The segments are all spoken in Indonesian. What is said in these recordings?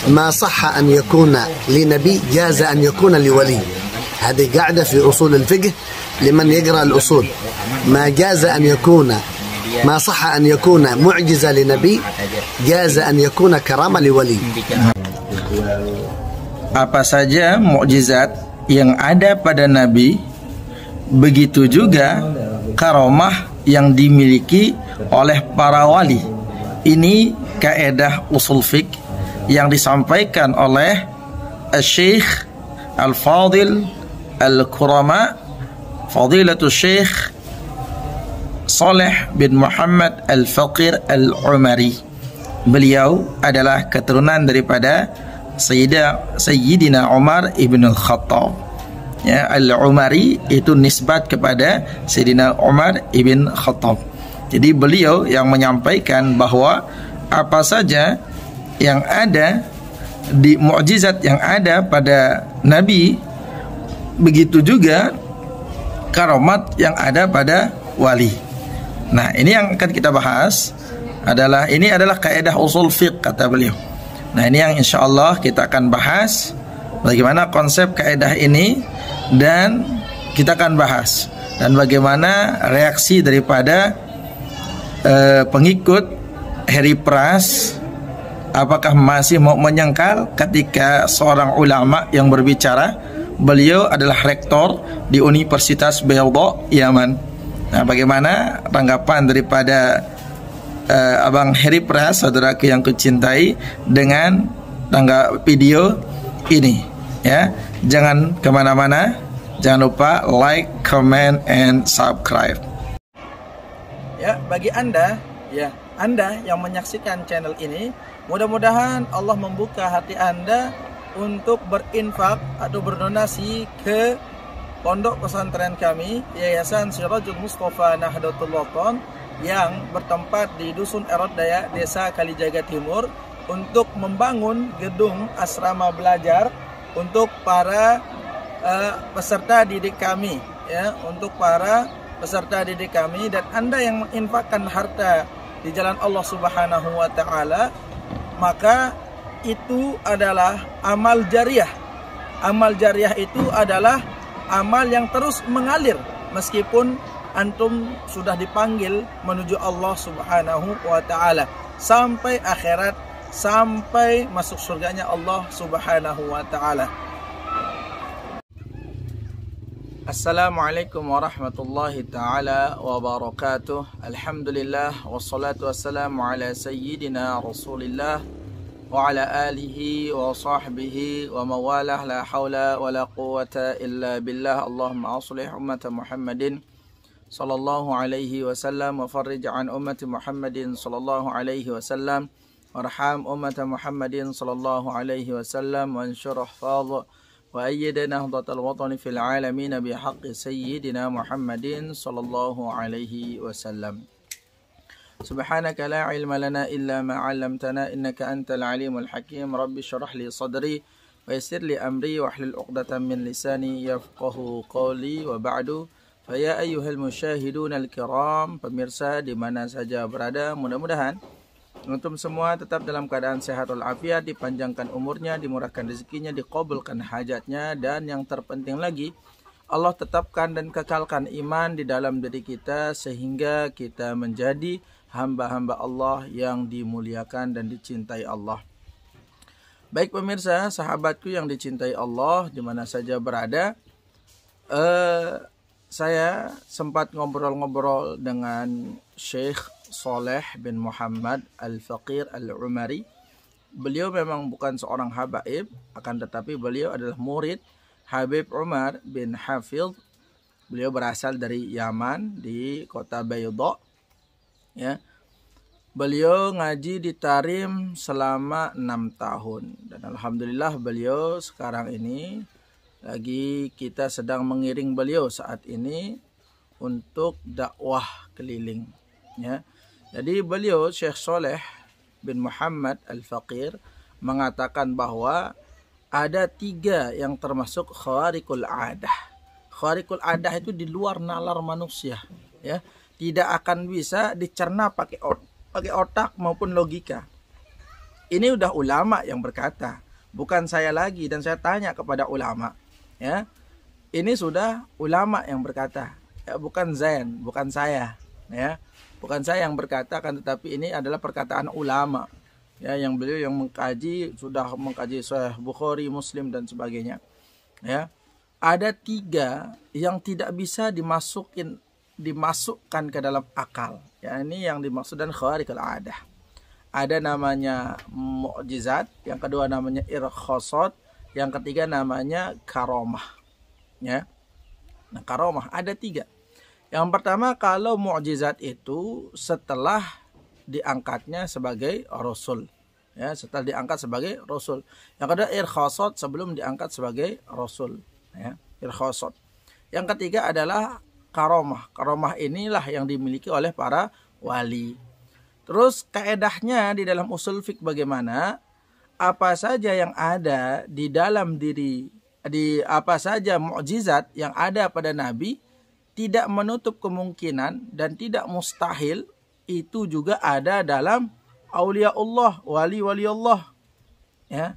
ما صح أن يكون لنبي جاز أن يكون لولي. هذه قاعدة في أصول الفقه لمن يقرأ الأصول. ما صح أن يكون معجزة لنبي جاز أن يكون كرامة لولي. Apa saja mukjizat yang ada pada Nabi, begitu juga karamah yang dimiliki oleh para wali. Ini kaidah usul fiqh yang disampaikan oleh Syekh Al-Fadil Al-Kurama Fadilatul Syekh Saleh bin Muhammad Al-Faqir Al-Umari. Beliau adalah keturunan daripada Sayyidina Umar ibn Al-Khattab. Ya, Al-Umari itu nisbat kepada Sayyidina Umar ibn Khattab. Jadi beliau yang menyampaikan bahwa apa saja yang ada di mukjizat yang ada pada Nabi, begitu juga karamat yang ada pada wali. Nah, ini yang akan kita bahas ini adalah kaidah usul fiqh kata beliau. Nah, ini yang insyaallah kita akan bahas bagaimana konsep kaidah ini, dan kita akan bahas dan bagaimana reaksi daripada pengikut Harry Pras. Apakah masih mau menyangkal ketika seorang ulama yang berbicara? Beliau adalah rektor di Universitas Bayda, Yaman. Nah, bagaimana tanggapan daripada Abang Harry Pras, saudaraku yang kucintai, dengan video ini? Ya, jangan kemana-mana, jangan lupa like, comment, and subscribe. Ya, bagi Anda yang menyaksikan channel ini, mudah-mudahan Allah membuka hati Anda untuk berinfak atau berdonasi ke pondok pesantren kami, Yayasan Sirajul Mustafa Nahdlatul Wathon, yang bertempat di Dusun Erot Daya, Desa Kalijaga Timur, untuk membangun gedung asrama belajar untuk para peserta didik kami, ya, untuk para peserta didik kami. Dan Anda yang menginfakkan harta di jalan Allah Subhanahu wa taala, maka itu adalah amal jariah. Amal jariah itu adalah amal yang terus mengalir meskipun antum sudah dipanggil menuju Allah Subhanahu wa taala sampai akhirat, sampai masuk surganya Allah Subhanahu wa taala. Assalamualaikum warahmatullahi taala wabarakatuh. Alhamdulillah wassalatu wassalamu ala sayyidina Rasulillah wa ala alihi wa sahbihi wa mawalah, la hawla wa la quwwata illa billah. Allahumma aslih ummata Muhammadin sallallahu alaihi wasallam wa farrij an ummati Muhammadin sallallahu alaihi wasallam warham ummata Muhammadin sallallahu alaihi wasallam wa anshur ahfadh wa ayyid nahdatal watani fil alamin bihaqqi sayyidina Muhammadin sallallahu alaihi wasallam. Subhanaka la ilma lana illa ma 'allamtana innaka antal alimul hakim. Rabbi shrah li sadri wa yassir li amri wahlul 'uqdatam min lisani yafqahu qawli. Wa ba'du, fa ya ayyuhal musyahidun al-kiram, pemirsa di mana saja berada, mudah-mudahan antum semua tetap dalam keadaan sehat walafiat, dipanjangkan umurnya, dimurahkan rezekinya, diqabulkan hajatnya, dan yang terpenting lagi, Allah tetapkan dan kekalkan iman di dalam diri kita sehingga kita menjadi hamba-hamba Allah yang dimuliakan dan dicintai Allah. Baik pemirsa, sahabatku yang dicintai Allah di mana saja berada, saya sempat ngobrol-ngobrol dengan Syekh Saleh bin Muhammad Al-Faqir Al-Umari. Beliau memang bukan seorang habaib, akan tetapi beliau adalah murid Habib Umar bin Hafidh. Beliau berasal dari Yaman, di kota Bayda. Ya. Beliau ngaji di Tarim selama 6 tahun. Dan alhamdulillah beliau sekarang ini lagi kita sedang mengiring beliau saat ini untuk dakwah keliling. Ya. Jadi beliau Syekh Saleh bin Muhammad Al-Faqir mengatakan bahwa ada 3 yang termasuk khariqul adah. Khariqul adah itu di luar nalar manusia, ya. Tidak akan bisa dicerna pakai otak maupun logika. Ini udah ulama yang berkata, bukan saya lagi, dan saya tanya kepada ulama. Ya, ini sudah ulama yang berkata, ya, bukan Zain, bukan saya. Ya, bukan saya yang berkata, kan, tetapi ini adalah perkataan ulama. Ya, yang beliau yang mengkaji, sudah mengkaji Sahih Bukhari, Muslim dan sebagainya. Ya, ada 3 yang tidak bisa dimasukkan ke dalam akal. Ya, ini yang dimaksud dan khawariqul adah. Ada namanya mukjizat, yang kedua namanya irkhasat, yang ketiga namanya karomah. Ya. Nah, karomah ada 3. Yang pertama, kalau mukjizat itu setelah diangkatnya sebagai rasul. Ya, setelah diangkat sebagai rasul. Yang kedua irkhasat, sebelum diangkat sebagai rasul. Ya, irkhasat. Yang ketiga adalah karomah. Karomah inilah yang dimiliki oleh para wali. Terus kaedahnya di dalam usul fiqh bagaimana? Apa saja yang ada di dalam diri, apa saja mukjizat yang ada pada Nabi, tidak menutup kemungkinan dan tidak mustahil itu juga ada dalam aulia Allah, wali-wali Allah. Ya.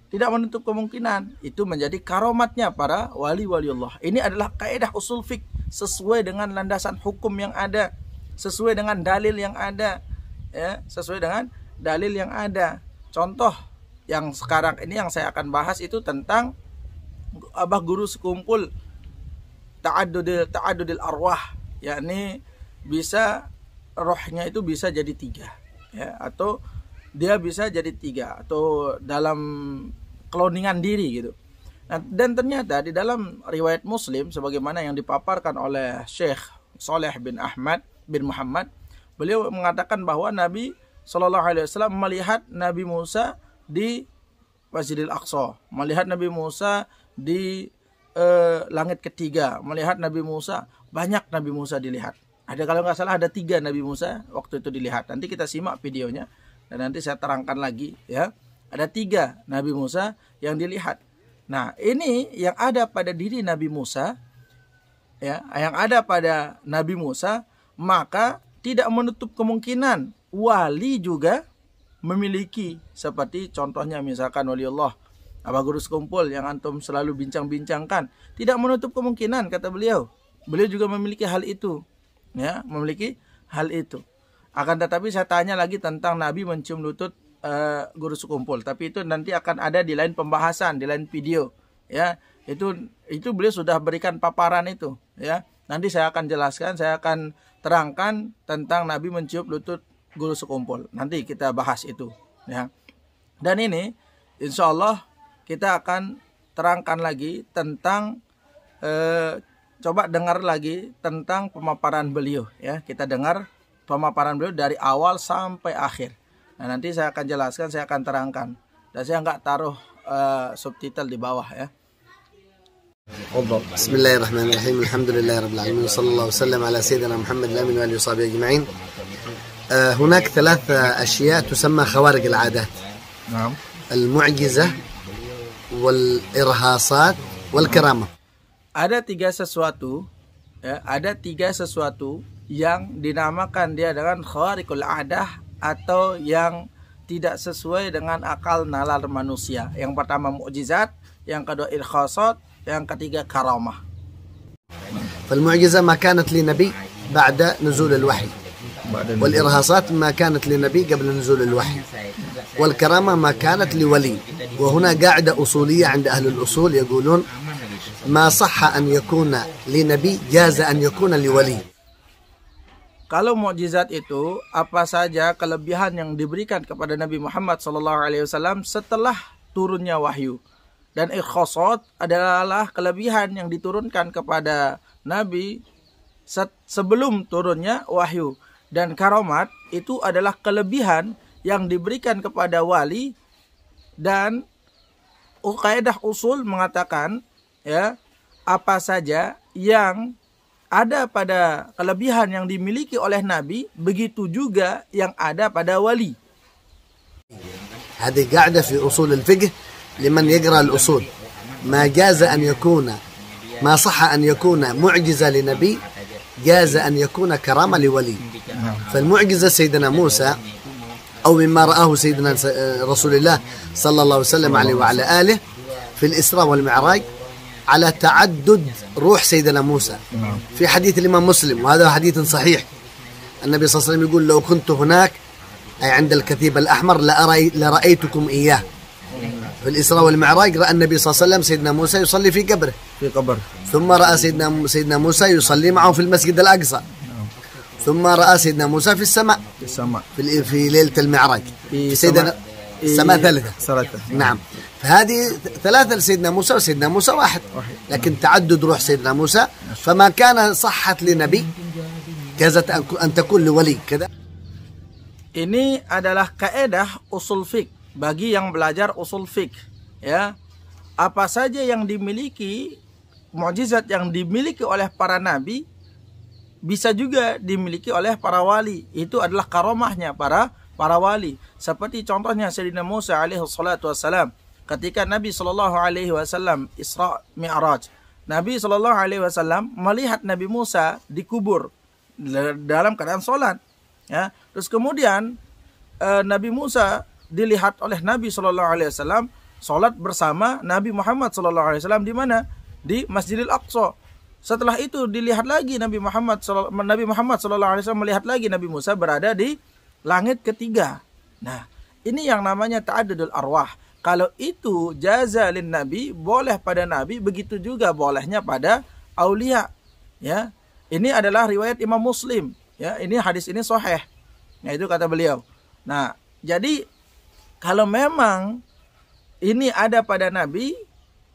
Tidak menutup kemungkinan itu menjadi karomatnya para wali-wali Allah. Ini adalah kaedah usul fiqh sesuai dengan landasan hukum yang ada, sesuai dengan dalil yang ada, ya, sesuai dengan dalil yang ada. Contoh yang sekarang ini yang saya akan bahas itu tentang abah guru sekumpul ta'addudil arwah, yakni bisa rohnya itu bisa jadi 3, ya, atau dia bisa jadi 3 atau dalam kloningan diri gitu. Nah, dan ternyata di dalam riwayat Muslim sebagaimana yang dipaparkan oleh Syekh Saleh bin Ahmad bin Muhammad, beliau mengatakan bahwa Nabi Shallallahu Alaihi Wasallam melihat Nabi Musa di Masjidil Aqsa, melihat Nabi Musa di langit ketiga, melihat Nabi Musa, banyak Nabi Musa dilihat. Ada, kalau nggak salah ada 3 Nabi Musa waktu itu dilihat. Nanti kita simak videonya dan nanti saya terangkan lagi, ya. Ada 3 Nabi Musa yang dilihat. Nah, ini yang ada pada diri Nabi Musa, ya, yang ada pada Nabi Musa, maka tidak menutup kemungkinan wali juga memiliki, seperti contohnya misalkan wali Allah, abah guru sekumpul yang antum selalu bincang-bincangkan, tidak menutup kemungkinan, kata beliau juga memiliki hal itu, ya, memiliki hal itu. Akan tetapi saya tanya lagi tentang Nabi mencium lutut guru sekumpul, tapi itu nanti akan ada di lain pembahasan, di lain video, ya. Itu beliau sudah berikan paparan itu, ya. Nanti saya akan jelaskan, saya akan terangkan tentang Nabi mencium lutut guru sekumpul. Nanti kita bahas itu, ya. Dan ini insya Allah kita akan terangkan lagi tentang coba dengar lagi tentang pemaparan beliau, ya. Kita dengar pemaparan beliau dari awal sampai akhir. Nah, nanti saya akan jelaskan, saya akan terangkan. Dan saya nggak taruh subtitle di bawah, ya. بسم الله الرحمن الرحيم الحمد لله رب العالمين وصلى الله وسلم على سيدنا محمد الأمين وآله وصحبه أجمعين. هناك 3 أشياء تسمى خوارق العادات. نعم. المعجزة والإرهاصات والكرامة. Ada 3 sesuatu, ya, ada 3 sesuatu yang dinamakan dia dengan khawariqul adah atau yang tidak sesuai dengan akal nalar manusia. Yang pertama mukjizat, yang kedua irkhasat, yang ketiga karamah. فالمعجزة ما كانت لنبي بعد نزول الوحي، والإرهاصات ما كانت لنبي قبل نزول الوحي، والكرامة ما كانت لولي. وهنا قاعدة أصولية عند أهل الأصول يقولون ما صح أن يكون لنبي جاز أن يكون لولي. Kalau mukjizat itu apa saja kelebihan yang diberikan kepada Nabi Muhammad SAW setelah turunnya wahyu. Dan irkhasat adalah kelebihan yang diturunkan kepada Nabi sebelum turunnya wahyu. Dan karomat itu adalah kelebihan yang diberikan kepada wali. Dan kaidah usul mengatakan, ya, apa saja yang ada pada kelebihan yang dimiliki oleh Nabi, begitu juga yang ada pada wali. هذه قاعدة في أصول الفقه لمن يقرأ الأصول. ما جاز أن يكون، ما صح أن يكون معجزة لنبي جاز أن يكون كرامة لولي. فالمعجزة سيدنا موسى أو مما رآه سيدنا رسول الله صلى الله عليه وسلم عليه وعلى آله في الإسراء والمعراج على تعدد روح سيدنا موسى في حديث الإمام مسلم، وهذا حديث صحيح. النبي صلى الله عليه وسلم يقول: لو كنت هناك أي عند الكثيب الأحمر لرأيتكم إياه. في الإسراء والمعراج رأى النبي صلى الله عليه وسلم سيدنا موسى يصلي في قبره، ثم رأى سيدنا موسى يصلي معه في المسجد الأقصى، ثم رأى سيدنا موسى في السماء في ليلة المعراج في سيدنا السماء ثالثة. نعم، فهذه ثلاثة لسيدنا موسى وسيدنا موسى واحد، لكن تعدد روح سيدنا موسى، فما كان صحت لنبي جازت أن تكون لولي كذا. Ini adalah kaedah usul fiqh bagi yang belajar usul fiqh, ya. Apa saja yang dimiliki, mukjizat yang dimiliki oleh para nabi bisa juga dimiliki oleh para wali. Itu adalah karomahnya para wali. Seperti contohnya Sayyidina Musa alaihi salatu wassalam, ketika Nabi sallallahu alaihi wasallam Isra Mi'raj, Nabi sallallahu alaihi wasallam melihat Nabi Musa dikubur dalam keadaan sholat, ya. Terus kemudian Nabi Musa dilihat oleh Nabi Shallallahu Alaihi Wasallam sholat bersama Nabi Muhammad Shallallahu Alaihi Wasallam di mana? Di Masjidil Aqsa. Setelah itu dilihat lagi Nabi Muhammad Shallallahu Alaihi Wasallam melihat lagi Nabi Musa berada di langit ketiga. Nah, ini yang namanya ta'addudul arwah. Kalau itu jaza lin Nabi, boleh pada Nabi, begitu juga bolehnya pada aulia, ya. Ini adalah riwayat Imam Muslim, ya. Ini hadis ini sahih. Nah, itu kata beliau. Nah, jadi kalau memang ini ada pada Nabi,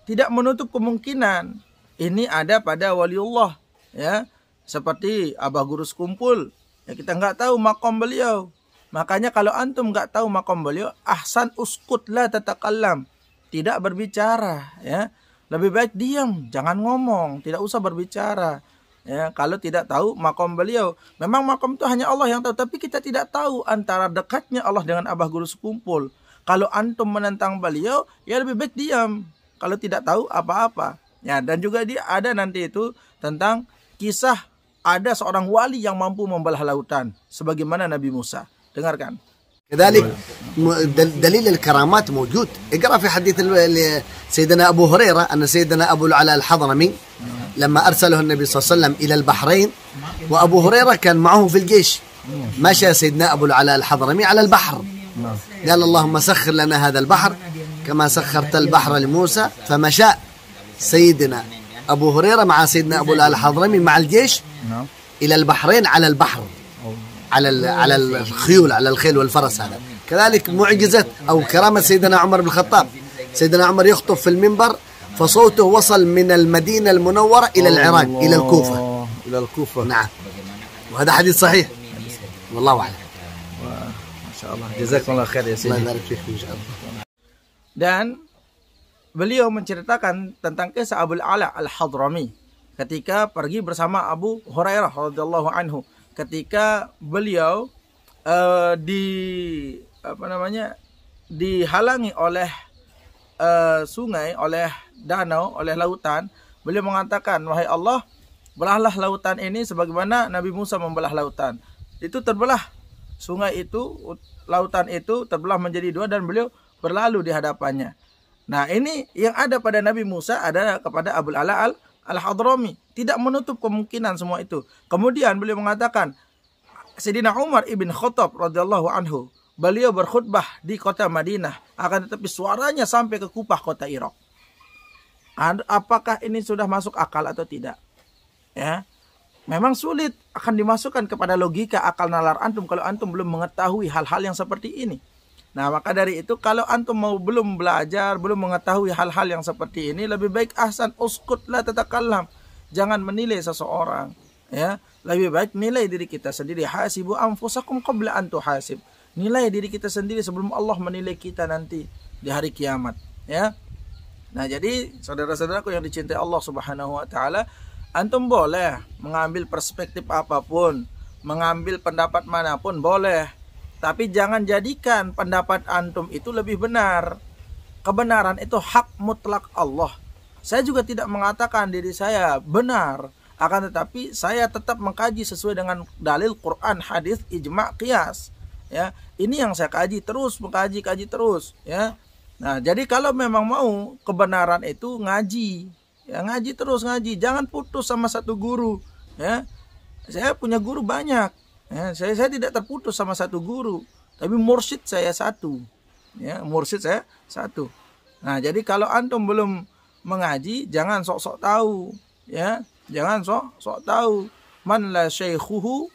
tidak menutup kemungkinan ini ada pada waliullah, ya. Seperti Abah Gurus Kumpul, ya, kita nggak tahu makom beliau. Makanya kalau antum nggak tahu makom beliau, ahsan uskut la tatakallam, tidak berbicara, ya. Lebih baik diam, jangan ngomong, tidak usah berbicara. Ya, kalau tidak tahu makom beliau. Memang makom itu hanya Allah yang tahu, tapi kita tidak tahu antara dekatnya Allah dengan Abah Guru Sekumpul. Kalau antum menentang beliau, ya lebih baik diam. Kalau tidak tahu apa-apa. Ya, dan juga dia ada nanti itu tentang kisah ada seorang wali yang mampu membelah lautan sebagaimana Nabi Musa. Dengarkan. كذلك دليل الكرامات موجود. اقرأ في حديث سيدنا أبو هريرة أن سيدنا أبو العلاء الحضرمي لما أرسله النبي صلى الله عليه وسلم إلى البحرين، وأبو هريرة كان معه في الجيش، مشى سيدنا أبو العلاء الحضرمي على البحر، قال اللهم سخر لنا هذا البحر كما سخرت البحر لموسى، فمشى سيدنا أبو هريرة مع سيدنا أبو العلاء الحضرمي مع الجيش إلى البحرين على البحر، على الخيول، على الخيل والفرس. هذا كذلك معجزة أو كرامة سيدنا عمر بن الخطاب. سيدنا عمر يخطب في المنبر فصوته وصل من المدينة المنورة إلى العراق، إلى الكوفة. نعم، وهذا حديث صحيح، والله أعلم. ما شاء الله، جزاكم الله خير يا سيدي. الله يبارك فيكم إن شاء الله. Dan beliau menceritakan tentang kisah Abul Ala Al-Hadrami ketika pergi bersama Abu Hurairah radhiyallahu anhu, ketika beliau dihalangi oleh sungai, oleh danau, oleh lautan. Beliau mengatakan, wahai Allah, belahlah lautan ini sebagaimana Nabi Musa membelah lautan. Itu terbelah, sungai itu, lautan itu terbelah menjadi dua dan beliau berlalu di hadapannya. Nah, ini yang ada pada Nabi Musa ada kepada Abul Ala Al-Hadrami. Tidak menutup kemungkinan semua itu. Kemudian beliau mengatakan, Sayyidina Umar ibn Khattab radhiyallahu anhu, beliau berkhutbah di kota Madinah, akan tetapi suaranya sampai ke Kufah, kota Irak. Apakah ini sudah masuk akal atau tidak? Ya, memang sulit akan dimasukkan kepada logika akal nalar antum kalau antum belum mengetahui hal-hal yang seperti ini. Nah, maka dari itu kalau antum belum belajar, belum mengetahui hal-hal yang seperti ini, lebih baik ahsan uskut la tatakallam. Jangan menilai seseorang, ya. Lebih baik nilai diri kita sendiri. Hasibu anfusakum qabla an tuhasib. Nilai diri kita sendiri sebelum Allah menilai kita nanti di hari kiamat, ya. Nah, jadi saudara-saudaraku yang dicintai Allah Subhanahu wa taala, antum boleh mengambil perspektif apapun, mengambil pendapat manapun boleh. Tapi jangan jadikan pendapat antum itu lebih benar. Kebenaran itu hak mutlak Allah. Saya juga tidak mengatakan diri saya benar, akan tetapi saya tetap mengkaji sesuai dengan dalil Quran, hadis, ijma', qiyas. Ya, ini yang saya kaji terus, kaji terus, ya. Nah, jadi kalau memang mau kebenaran itu ngaji, ya ngaji terus ngaji, jangan putus sama satu guru, ya. Saya punya guru banyak, ya. Saya tidak terputus sama satu guru, tapi mursyid saya satu, ya, mursyid saya satu. Nah, jadi kalau antum belum mengaji, jangan sok-sok tahu, ya, jangan sok-sok tahu. Man la syaikhuhu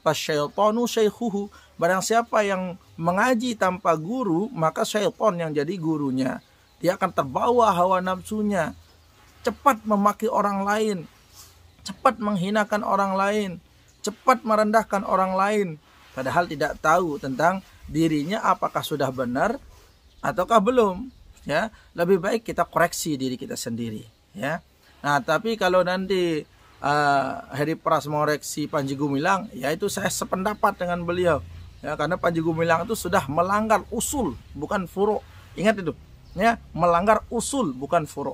fasyaitanu syaikhuhu. Barang siapa yang mengaji tanpa guru, maka syaitan yang jadi gurunya. Dia akan terbawa hawa nafsunya, cepat memaki orang lain, cepat menghinakan orang lain, cepat merendahkan orang lain, padahal tidak tahu tentang dirinya apakah sudah benar ataukah belum, ya. Lebih baik kita koreksi diri kita sendiri, ya. Nah, tapi kalau nanti Heri Pras mengoreksi Panji Gumilang, ya itu saya sependapat dengan beliau, ya, karena Panji Gumilang itu sudah melanggar usul bukan furu'. Ingat itu, ya, melanggar usul bukan furu'.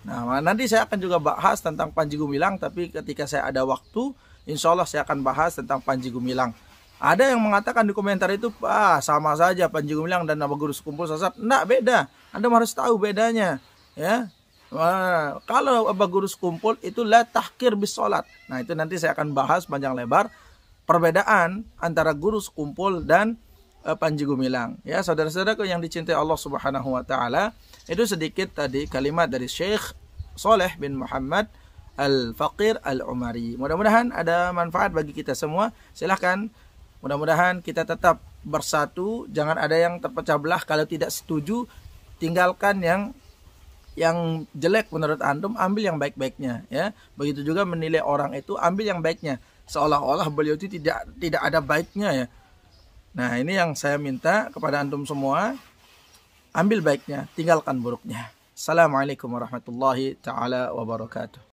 Nah, nanti saya akan juga bahas tentang Panji Gumilang, tapi ketika saya ada waktu, insya Allah saya akan bahas tentang Panji Gumilang. Ada yang mengatakan di komentar itu, sama saja Panji Gumilang dan Abah Guru Sekumpul Sesat. Nggak, beda. Anda harus tahu bedanya, ya. Kalau Abah Guru Sekumpul itu la tahkir bis sholat. Nah, itu nanti saya akan bahas panjang lebar perbedaan antara Guru Sekumpul dan Panji Gumilang. Ya, saudara-saudaraku yang dicintai Allah Subhanahu wa taala, itu sedikit tadi kalimat dari Syekh Saleh bin Muhammad Al-Faqir Al-Umari. Mudah-mudahan ada manfaat bagi kita semua. Silahkan, mudah-mudahan kita tetap bersatu, jangan ada yang terpecah belah. Kalau tidak setuju, tinggalkan yang jelek menurut antum, ambil yang baik-baiknya, ya. Begitu juga menilai orang itu, ambil yang baiknya, seolah-olah beliau itu tidak ada baiknya, ya. Nah, ini yang saya minta kepada antum semua, ambil baiknya, tinggalkan buruknya. Assalamualaikum warahmatullahi taala wabarakatuh.